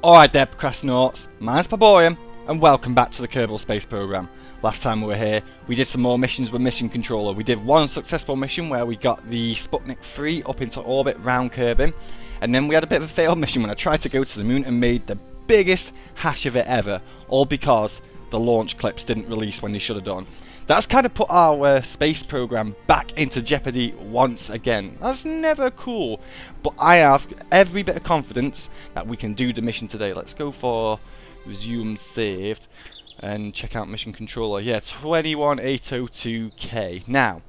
Alright there, Procrastinauts, mine's Pleborian, and welcome back to the Kerbal Space Program. Last time we were here, we did some more missions with Mission Controller. We did one successful mission where we got the Sputnik 3 up into orbit round Kerbin, and then we had a bit of a failed mission when I tried to go to the moon and made the biggest hash of it ever, all because the launch clips didn't release when they should have done. That's kind of put our space program back into jeopardy once again. That's never cool, but I have every bit of confidence that we can do the mission today. Let's go for resume saved and check out Mission Controller. Yeah, 21802K. Now,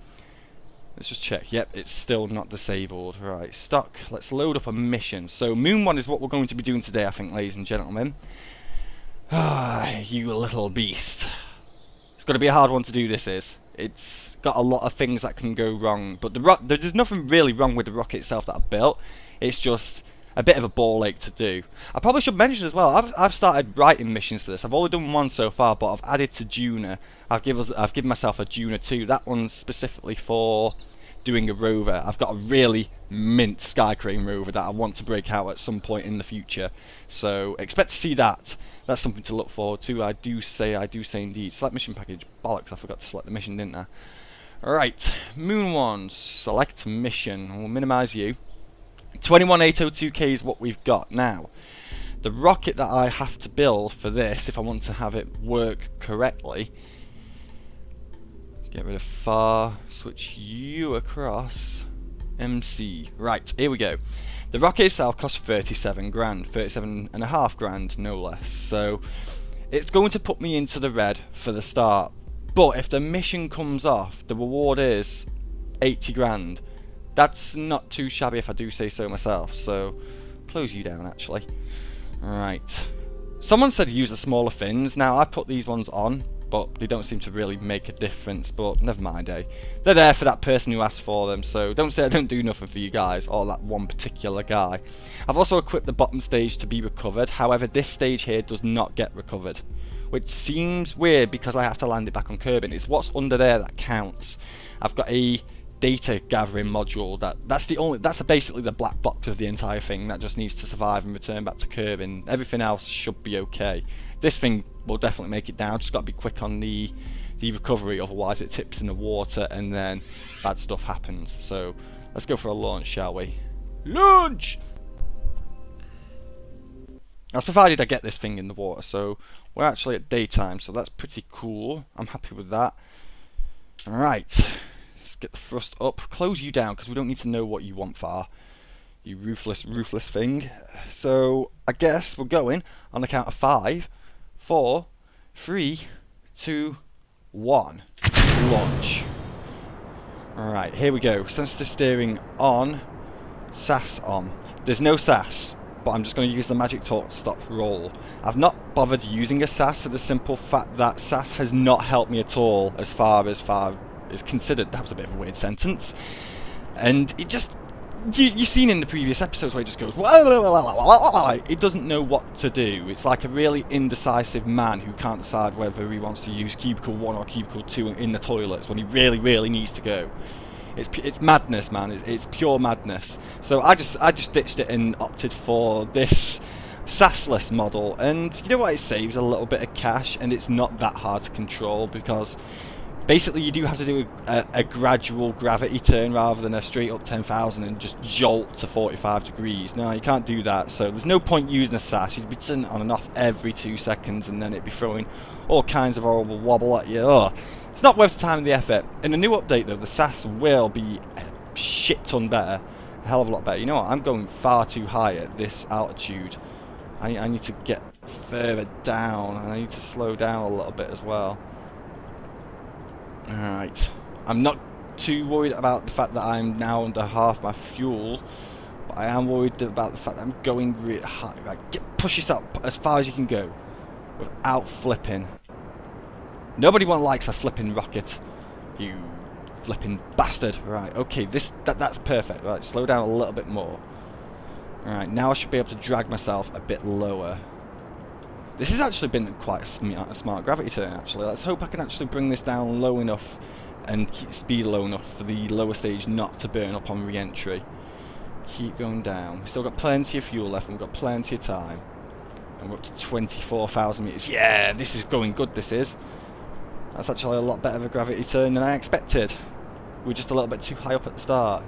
let's just check. Yep, it's still not disabled. Right, stock. Let's load up a mission. So Moon 1 is what we're going to be doing today, I think, ladies and gentlemen. Ah, you little beast. It's going to be a hard one to do, this is. It's got a lot of things that can go wrong, but there's nothing really wrong with the rocket itself that I built. It's just a bit of a ball ache to do. I probably should mention as well, I've started writing missions for this. I've only done one so far, but I've added to Lunar. I've given myself a Lunar 2. That one's specifically for doing a rover. I've got a really mint Sky Crane rover that I want to break out at some point in the future. So expect to see that. That's something to look forward to. I do say indeed. Select mission package. Bollocks, I forgot to select the mission, didn't I? Alright, Moon 1, select mission. We'll minimise you. 21802K is what we've got. Now, the rocket that I have to build for this, if I want to have it work correctly, get rid of far, switch you across, MC. Right, here we go. The rocket itself costs 37 grand, 37.5 grand, no less. So it's going to put me into the red for the start. But if the mission comes off, the reward is 80 grand. That's not too shabby if I do say so myself. So close you down, actually. Right. Someone said use the smaller fins. Now I put these ones on, but they don't seem to really make a difference, but never mind, eh? They're there for that person who asked for them, so don't say I don't do nothing for you guys, or that one particular guy. I've also equipped the bottom stage to be recovered, however this stage here does not get recovered, which seems weird because I have to land it back on Kerbin. It's what's under there that counts. I've got a data gathering module that's basically the black box of the entire thing that just needs to survive and return back to Kerbin. Everything else should be okay. This thing will definitely make it down, just got to be quick on the recovery, otherwise it tips in the water and then bad stuff happens. So let's go for a launch, shall we? Launch! That's provided I get this thing in the water, so we're actually at daytime, so that's pretty cool. I'm happy with that. Alright, let's get the thrust up. Close you down, because we don't need to know what you want, Far. You ruthless thing. So I guess we're going on the count of 5, 4, 3, 2, 1. Launch. Alright, here we go. Sensitive steering on. SAS on. There's no SAS, but I'm just going to use the magic torque to stop roll. I've not bothered using a SAS for the simple fact that SAS has not helped me at all as far is considered. That was a bit of a weird sentence. And it just... You've seen in the previous episodes where it just goes, it doesn't know what to do. It's like a really indecisive man who can't decide whether he wants to use cubicle 1 or cubicle 2 in the toilets when he really needs to go. It's madness, man. It's pure madness. So I just ditched it and opted for this SASless model, and you know what, it saves a little bit of cash and it's not that hard to control because basically you do have to do a gradual gravity turn rather than a straight up 10,000 and just jolt to 45 degrees. No, you can't do that, so there's no point using a SAS. You'd be turning it on and off every 2 seconds and then it'd be throwing all kinds of horrible wobble at you. Oh, it's not worth the time and the effort. In the new update though, the SAS will be a shit ton better, a hell of a lot better. You know what, I'm going far too high at this altitude. I need to get further down and I need to slow down a little bit as well. Alright, I'm not too worried about the fact that I'm now under half my fuel, but I am worried about the fact that I'm going really high. Right, push yourself as far as you can go without flipping. Nobody likes a flipping rocket, you flipping bastard. Right, okay, that's perfect. Right, slow down a little bit more. Alright, now I should be able to drag myself a bit lower. This has actually been quite a smart gravity turn, actually. Let's hope I can actually bring this down low enough and keep speed low enough for the lower stage not to burn up on re-entry. Keep going down. We've still got plenty of fuel left and we've got plenty of time. And we're up to 24,000 meters. Yeah, this is going good, this is. That's actually a lot better of a gravity turn than I expected. We were just a little bit too high up at the start.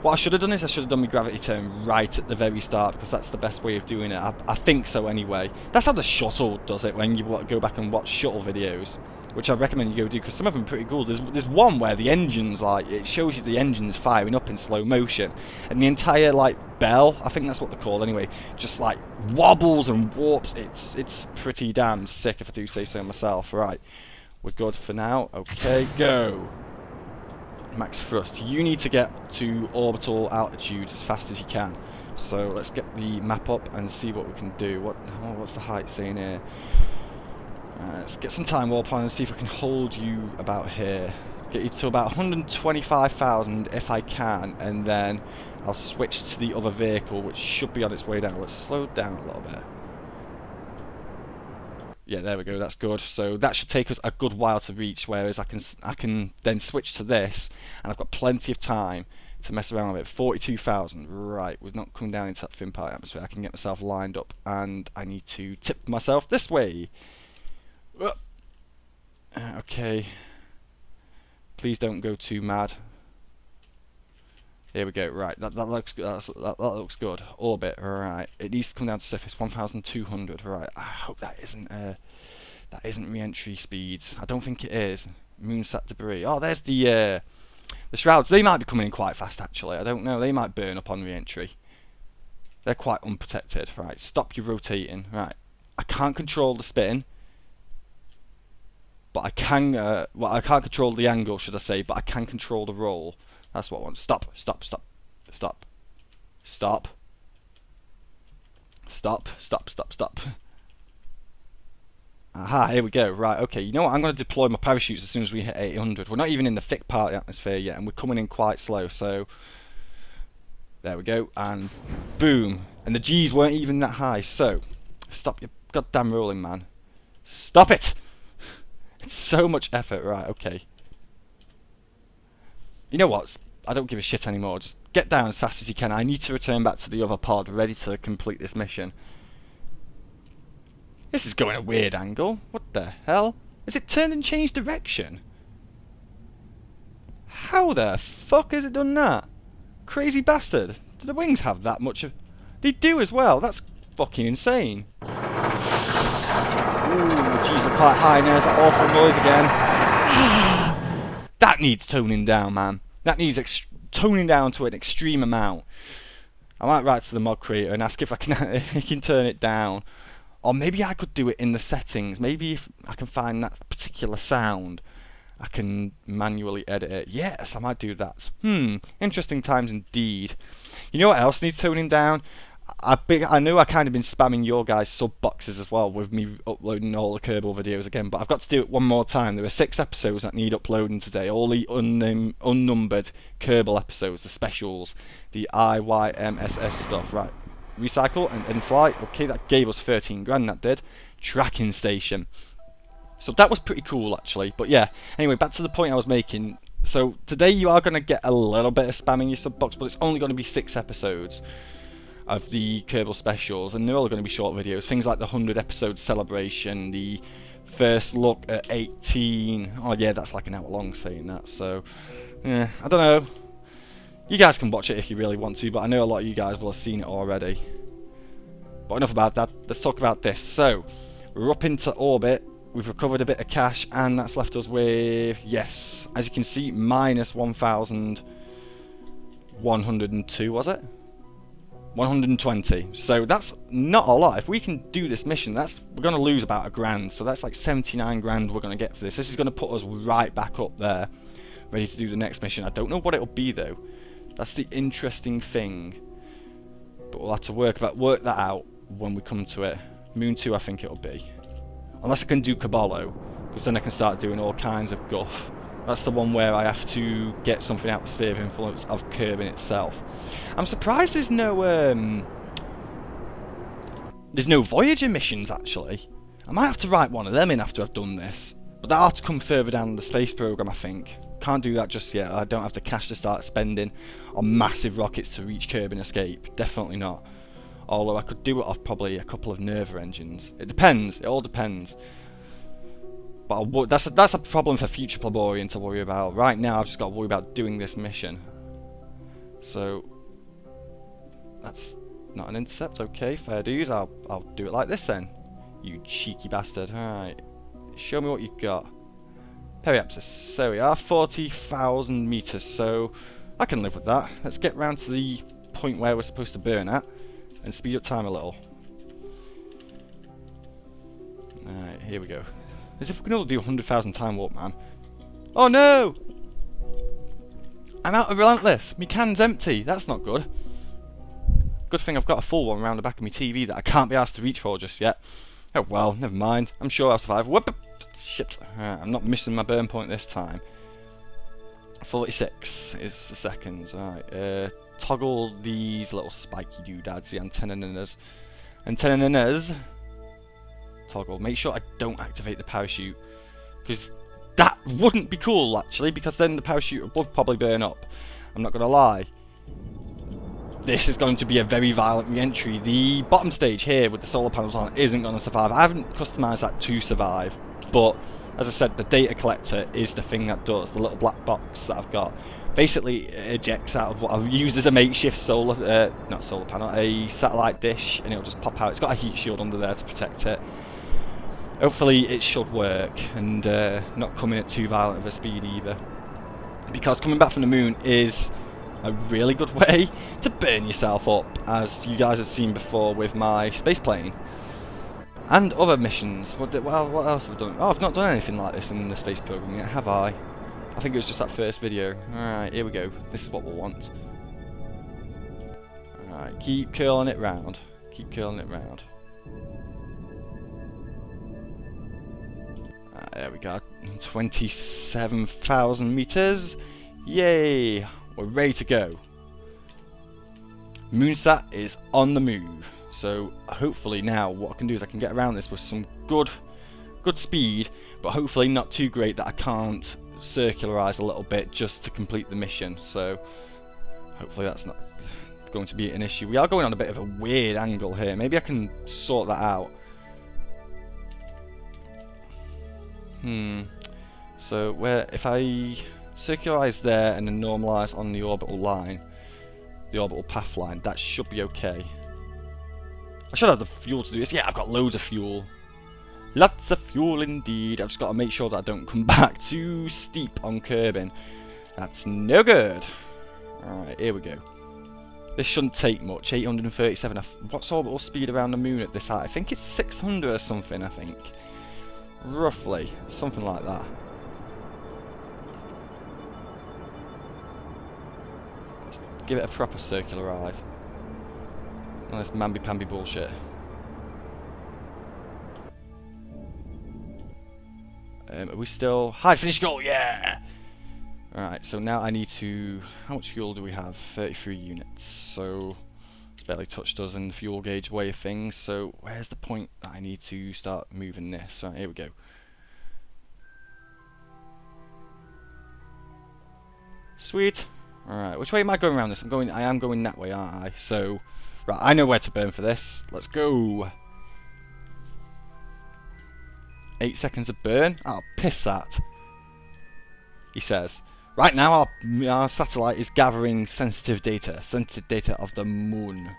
What I should have done is I should have done my gravity turn right at the very start, because that's the best way of doing it. I think so anyway. That's how the shuttle does it when you go back and watch shuttle videos, which I recommend you go do, because some of them are pretty cool. There's one where the engine's like, it shows you the engine's firing up in slow motion, and the entire like bell, I think that's what they're called anyway, just like wobbles and warps. It's pretty damn sick, if I do say so myself. Right, we're good for now. Okay, go. Max thrust. You need to get to orbital altitude as fast as you can. So let's get the map up and see what we can do. What's the height saying here? Let's get some time warp on and see if I can hold you about here. Get you to about 125,000 if I can, and then I'll switch to the other vehicle, which should be on its way down. Let's slow down a little bit. Yeah, there we go, that's good. So that should take us a good while to reach, whereas I can then switch to this, and I've got plenty of time to mess around with it. 42,000, right, we're not coming down into that thin part atmosphere. I can get myself lined up, and I need to tip myself this way. Okay. Please don't go too mad. Here we go, right, that looks good, that looks good. Orbit, right, it needs to come down to surface, 1,200, right, I hope that isn't re-entry speeds. I don't think it is. Moonsat debris. Oh, there's the shrouds. They might be coming in quite fast, actually, I don't know, they might burn up on re-entry. They're quite unprotected. Right, stop your rotating. Right, I can't control the spin, but I can, well, I can't control the angle, should I say, but I can control the roll. That's what I want. Stop, stop, stop, stop, stop, stop, stop, stop, stop. Aha, here we go. Right, okay, you know what? I'm going to deploy my parachutes as soon as we hit 800. We're not even in the thick part of the atmosphere yet, and we're coming in quite slow, so there we go, and boom. And the G's weren't even that high, so stop your goddamn rolling, man. Stop it! It's so much effort. Right, okay. You know what? I don't give a shit anymore. Just get down as fast as you can. I need to return back to the other pod, ready to complete this mission. This is going a weird angle. What the hell? Is it turned and changed direction? How the fuck has it done that? Crazy bastard. Do the wings have that much of... They do as well. That's fucking insane. Ooh, jeez, we're quite high now. There's that awful noise again. That needs toning down, man. That needs toning down to an extreme amount. I might write to the mod creator and ask if I can, he can turn it down. Or maybe I could do it in the settings. Maybe if I can find that particular sound, I can manually edit it. Yes, I might do that. Interesting times indeed. You know what else needs toning down? I know I kind of been spamming your guys' sub boxes as well with me uploading all the Kerbal videos again, but I've got to do it one more time. There are 6 episodes that need uploading today, all the unnumbered Kerbal episodes, the specials, the IYMSS stuff. Right, recycle and fly. Okay, that gave us 13 grand, that did. Tracking station. So that was pretty cool actually, but yeah, anyway, back to the point I was making. So today you are going to get a little bit of spamming your sub box, but it's only going to be 6 episodes of the Kerbal specials, and they're all going to be short videos. Things like the 100 episode celebration, the first look at 18. Oh yeah, that's like an hour long saying that, so yeah, I don't know. You guys can watch it if you really want to, but I know a lot of you guys will have seen it already. But enough about that, let's talk about this. So, we're up into orbit, we've recovered a bit of cash, and that's left us with, yes, as you can see, minus 1,102, was it? 120. So that's not a lot. If we can do this mission, we're going to lose about £1,000. So that's like 79 grand we're going to get for this. This is going to put us right back up there, ready to do the next mission. I don't know what it'll be though. That's the interesting thing. But we'll have to work that out when we come to it. Moon 2, I think it'll be. Unless I can do Caballo, because then I can start doing all kinds of guff. That's the one where I have to get something out of the sphere of influence of Kerbin itself. I'm surprised there's no Voyager missions actually. I might have to write one of them in after I've done this. But that'll have to come further down the space program, I think. Can't do that just yet. I don't have the cash to start spending on massive rockets to reach Kerbin Escape. Definitely not. Although I could do it off probably a couple of Nerva engines. It depends. It all depends. But that's a problem for future Pleborian to worry about. Right now, I've just got to worry about doing this mission. So that's not an intercept. Okay, fair dues. I'll do it like this then. You cheeky bastard. Alright. Show me what you got. Periapsis. There we are. 40,000 meters. So I can live with that. Let's get round to the point where we're supposed to burn at and speed up time a little. Alright, here we go. As if we can all do 100,000 time warp, man. Oh no! I'm out of relentless. My can's empty. That's not good. Good thing I've got a full one around the back of my TV that I can't be asked to reach for just yet. Oh well, never mind. I'm sure I'll survive. Whoop! Shit. I'm not missing my burn point this time. 46 is the seconds. Alright, toggle these little spiky doodads, the antennas. Antennas. Toggle. Make sure I don't activate the parachute, because that wouldn't be cool actually, because then the parachute would probably burn up. I'm not gonna lie. This is going to be a very violent re-entry. The bottom stage here with the solar panels on isn't going to survive. I haven't customized that to survive, but as I said, the data collector is the thing that does. The little black box that I've got basically ejects out of what I've used as a makeshift solar, not solar panel, a satellite dish, and it'll just pop out. It's got a heat shield under there to protect it. Hopefully it should work and not come in at too violent of a speed either, because coming back from the moon is a really good way to burn yourself up, as you guys have seen before with my space plane and other missions. What else have I done? Oh, I've not done anything like this in the space program yet, have I? I think it was just that first video. Alright, here we go. This is what we'll want. Alright, keep curling it round. Keep curling it round. There we go. 27,000 meters. Yay! We're ready to go. Moonsat is on the move. So hopefully now what I can do is I can get around this with some good speed, but hopefully not too great that I can't circularize a little bit just to complete the mission. So hopefully that's not going to be an issue. We are going on a bit of a weird angle here. Maybe I can sort that out. So where if I circularize there and then normalize on the orbital line, the orbital path line, that should be okay. I should have the fuel to do this. Yeah, I've got loads of fuel. Lots of fuel indeed. I've just got to make sure that I don't come back too steep on Kerbin. That's no good. Alright, here we go. This shouldn't take much. 837. What's orbital speed around the moon at this height? I think it's 600 or something, I think. Roughly. Something like that. Let's give it a proper circularize. All this mamby-pamby bullshit. Are we still... Hide, finish, goal, yeah! Alright, so now I need to... How much fuel do we have? 33 units. So, it's barely touched us in the fuel gauge way of things. So, where's the point that I need to start moving this? Right, here we go. Sweet. Alright, which way am I going around this? I am going that way, aren't I? So... Right, I know where to burn for this. Let's go. 8 seconds of burn. I'll piss that. He says. Right now our satellite is gathering sensitive data of the moon.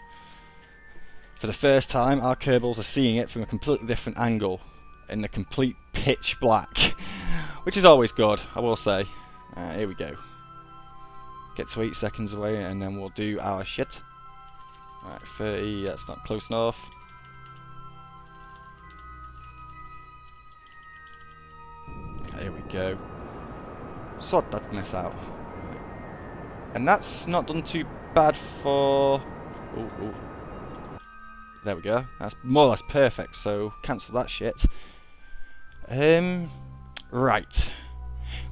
For the first time, our kerbals are seeing it from a completely different angle, in the complete pitch black, which is always good, I will say. Here we go. Get to 8 seconds away, and then we'll do our shit. Right, 30, that's not close enough. Okay, here we go. Sort that mess out. And that's not done too bad for... Ooh. There we go. That's more or less perfect, so cancel that shit. Right.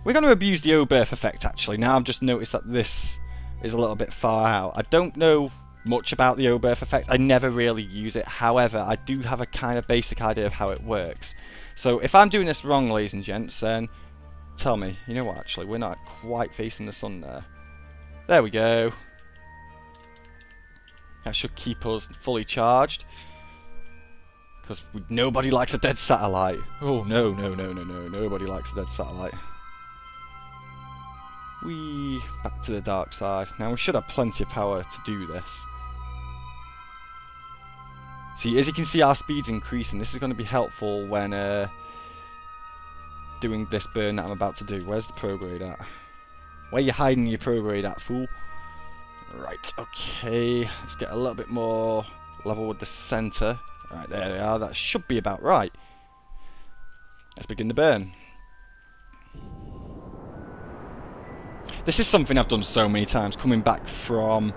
We're going to abuse the O-birth effect, actually. Now I've just noticed that this is a little bit far out. I don't know much about the O-birth effect. I never really use it. However, I do have a kind of basic idea of how it works. So if I'm doing this wrong, ladies and gents, then tell me. You know what, actually, we're not quite facing the sun there. There we go. That should keep us fully charged. Because nobody likes a dead satellite. Oh, no, no, no, no, no. Nobody likes a dead satellite. Whee! Back to the dark side. Now, we should have plenty of power to do this. See, as you can see, our speed's increasing. This is going to be helpful when doing this burn that I'm about to do. Where's the prograde at? Where you hiding your prograde at, fool? Right, okay. Let's get a little bit more level with the centre. Right, there they are. That should be about right. Let's begin the burn. This is something I've done so many times, coming back from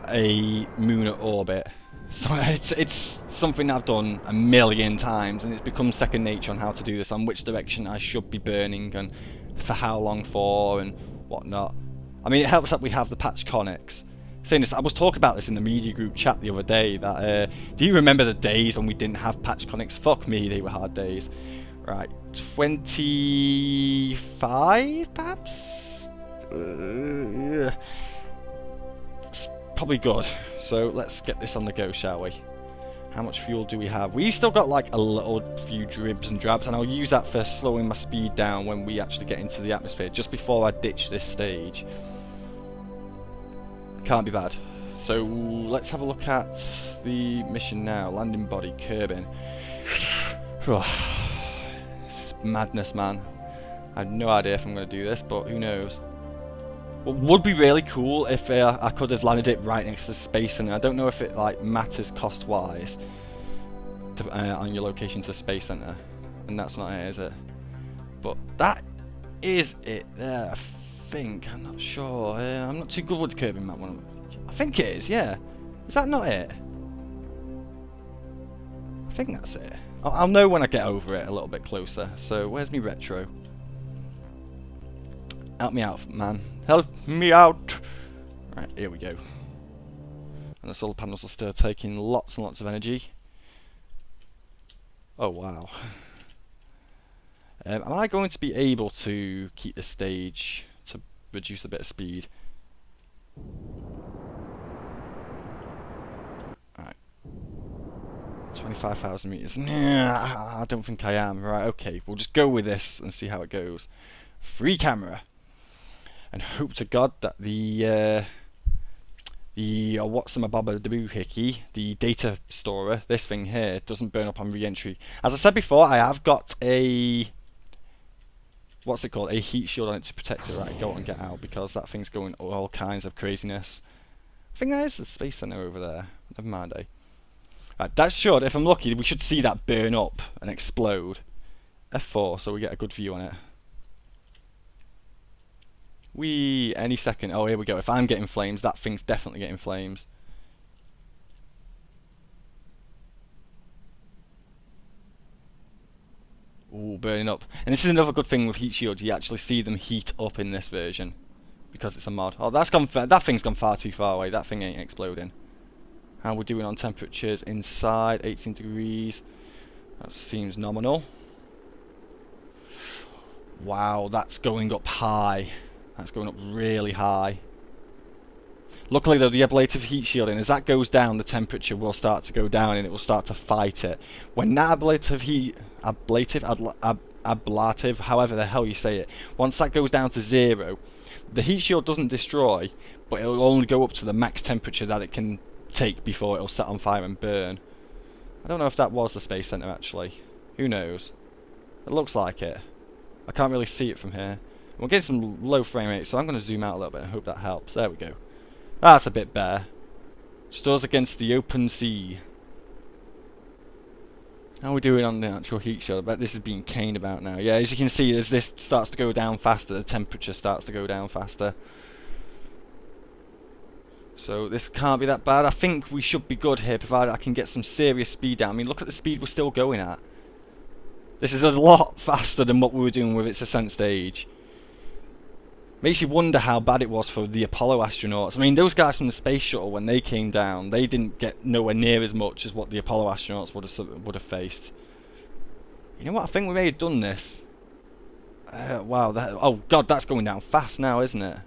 a lunar orbit. So it's something I've done a million times, and it's become second nature on how to do this, and which direction I should be burning, and for how long for, and whatnot. I mean, it helps that we have the patch conics. Saying this, I was talking about this in the media group chat the other day, that, do you remember the days when we didn't have patch conics? Fuck me, they were hard days. Right, 25, perhaps? It's probably good. So let's get this on the go, shall we? How much fuel do we have? We still got like a little few dribs and drabs, and I'll use that for slowing my speed down when we actually get into the atmosphere, just before I ditch this stage. Can't be bad. So let's have a look at the mission now. Landing body, Kerbin. This is madness, man. I have no idea if I'm going to do this, but who knows. What would be really cool if I could have landed it right next to the space center. I don't know if it like matters cost-wise on your location to the space center, and that's not it, is it? But that is it there. I think. I'm not sure. I'm not too good with the Kerbin map one. I think it is. Yeah. Is that not it? I think that's it. I'll know when I get over it a little bit closer. So where's me retro? Help me out, man. Help me out! Right, here we go. And the solar panels are still taking lots and lots of energy. Oh, wow. Am I going to be able to keep the stage to reduce a bit of speed? Alright. 25,000 meters. Nah, I don't think I am. Right, okay. We'll just go with this and see how it goes. Free camera. And hope to God that the what's my baba doohickey, the data storer, this thing here, doesn't burn up on re-entry. As I said before, I have got a what's it called, a heat shield on it to protect it. Right, go on, get out, because that thing's going all kinds of craziness. I think that is the space center over there. Never mind, eh? Right, that should, if I'm lucky, we should see that burn up and explode. F4, so we get a good view on it. Any second. Oh, here we go. If I'm getting flames, that thing's definitely getting flames. Ooh, burning up. And this is another good thing with heat shields. You actually see them heat up in this version because it's a mod. Oh, that thing's gone far too far away. That thing ain't exploding. How we're doing on temperatures inside? 18 degrees. That seems nominal. Wow, that's going up high. That's going up really high. Luckily though, the ablative heat shielding, as that goes down, the temperature will start to go down and it will start to fight it. When that ablative, however the hell you say it, once that goes down to 0, the heat shield doesn't destroy, but it will only go up to the max temperature that it can take before it will set on fire and burn. I don't know if that was the space center actually. Who knows? It looks like it. I can't really see it from here. We're getting some low frame rate, so I'm going to zoom out a little bit and hope that helps. There we go. That's a bit better. Stores against the open sea. How are we doing on the actual heat shield? I bet this is being caned about now. Yeah, as you can see, as this starts to go down faster, the temperature starts to go down faster. So this can't be that bad. I think we should be good here, provided I can get some serious speed down. I mean, look at the speed we're still going at. This is a lot faster than what we were doing with its Ascent stage. Makes you wonder how bad it was for the Apollo astronauts. I mean, those guys from the space shuttle, when they came down, they didn't get nowhere near as much as what the Apollo astronauts would have faced. You know what? I think we may have done this. Wow. Oh God, that's going down fast now, isn't it?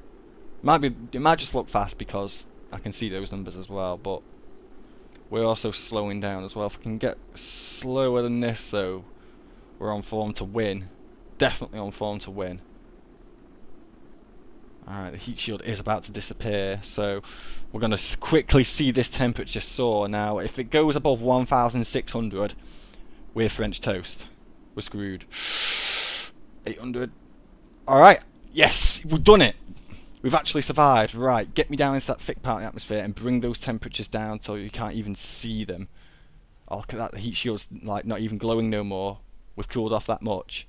It might just look fast because I can see those numbers as well, but we're also slowing down as well. If we can get slower than this, though, we're on form to win. Definitely on form to win. Alright, the heat shield is about to disappear, so we're going to quickly see this temperature soar. Now, if it goes above 1,600, we're French toast. We're screwed. 800. Alright, yes, we've done it. We've actually survived. Right, get me down into that thick part of the atmosphere and bring those temperatures down so you can't even see them. Oh, look at that, the heat shield's like not even glowing no more. We've cooled off that much.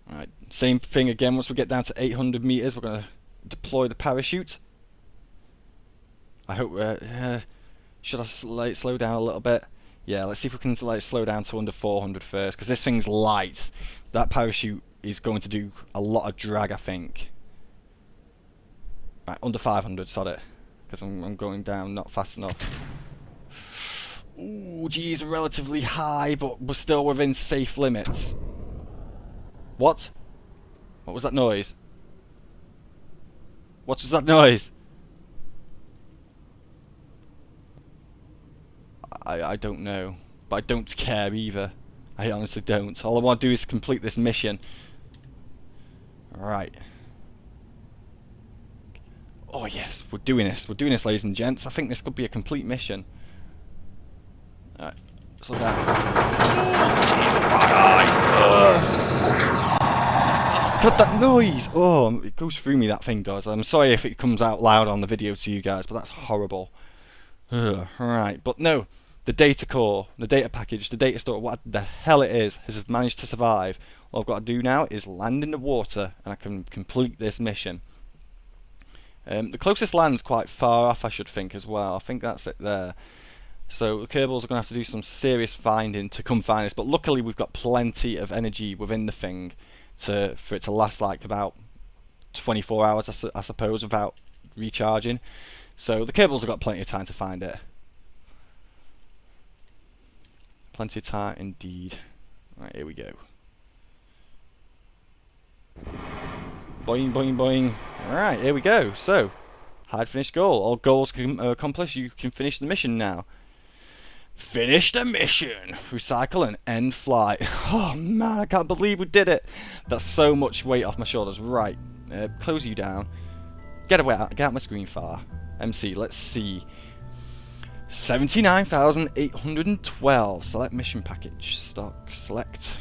Alright, same thing again. Once we get down to 800 meters, we're going to deploy the parachute. I hope we're... should I slow down a little bit? Yeah, let's see if we can slow down to under 400 first, because this thing's light. That parachute is going to do a lot of drag, I think. Right, under 500, sod it, because I'm going down not fast enough. Ooh, geez, relatively high, but we're still within safe limits. What? What was that noise? What was that noise? I don't know, but I don't care either. I honestly don't. All I want to do is complete this mission. Alright. Oh yes, we're doing this. We're doing this, ladies and gents. I think this could be a complete mission. Alright, slow down. God, that noise! Oh, it goes through me, that thing does. I'm sorry if it comes out loud on the video to you guys, but that's horrible. Right, but no. The data core, the data package, the data store, what the hell it is, has managed to survive. All I've got to do now is land in the water and I can complete this mission. The closest land's quite far off, I should think, as well. I think that's it there. So the Kerbals are going to have to do some serious finding to come find us, but luckily we've got plenty of energy within the thing for it to last like about 24 hours, I suppose, without recharging. So the Kerbals have got plenty of time to find it. Plenty of time indeed. Right, here we go. Boing, boing, boing. Alright, here we go. So, hide finished goal. All goals accomplished. You can finish the mission now. Finish the mission. Recycle and end flight. Oh man, I can't believe we did it. That's so much weight off my shoulders. Right, close you down. Get away out. Get out my screen far. MC, let's see. 79,812. Select mission package. Stock. Select.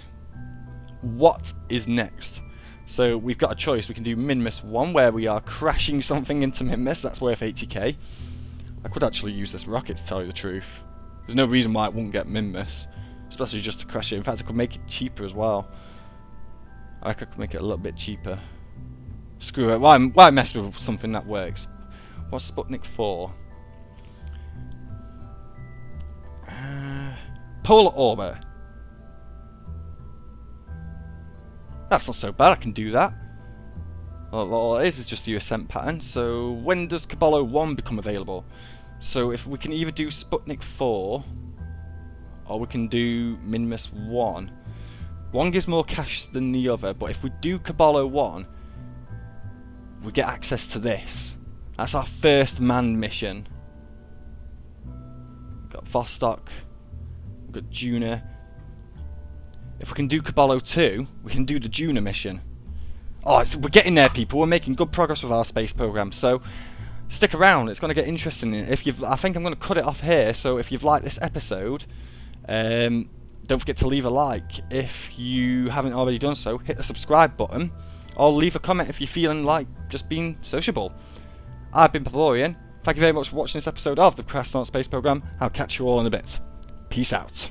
What is next? So we've got a choice. We can do Minmus 1, where we are crashing something into Minmus. That's worth 80k. I could actually use this rocket, to tell you the truth. There's no reason why it wouldn't get Minmus, especially just to crash it. In fact, I could make it cheaper as well. I could make it a little bit cheaper. Screw it. Why mess with something that works? What's Sputnik 4? Polar orbit. That's not so bad, I can do that. Well, all it is just the Ascent pattern. So when does Kerbal 1 become available? So if we can either do Sputnik 4 or we can do Minmus 1. One gives more cash than the other, but if we do Kerbal 1, we get access to this. That's our first manned mission. We've got Vostok. We've got Juna. If we can do Kerbal 2, we can do the Juna mission. Oh, we're getting there, people. We're making good progress with our space program. So stick around. It's going to get interesting. I think I'm going to cut it off here. So if you've liked this episode, don't forget to leave a like. If you haven't already done so, hit the subscribe button, or leave a comment if you're feeling like just being sociable. I've been Pleborian. Thank you very much for watching this episode of the Procrastinaut Space Program. I'll catch you all in a bit. Peace out.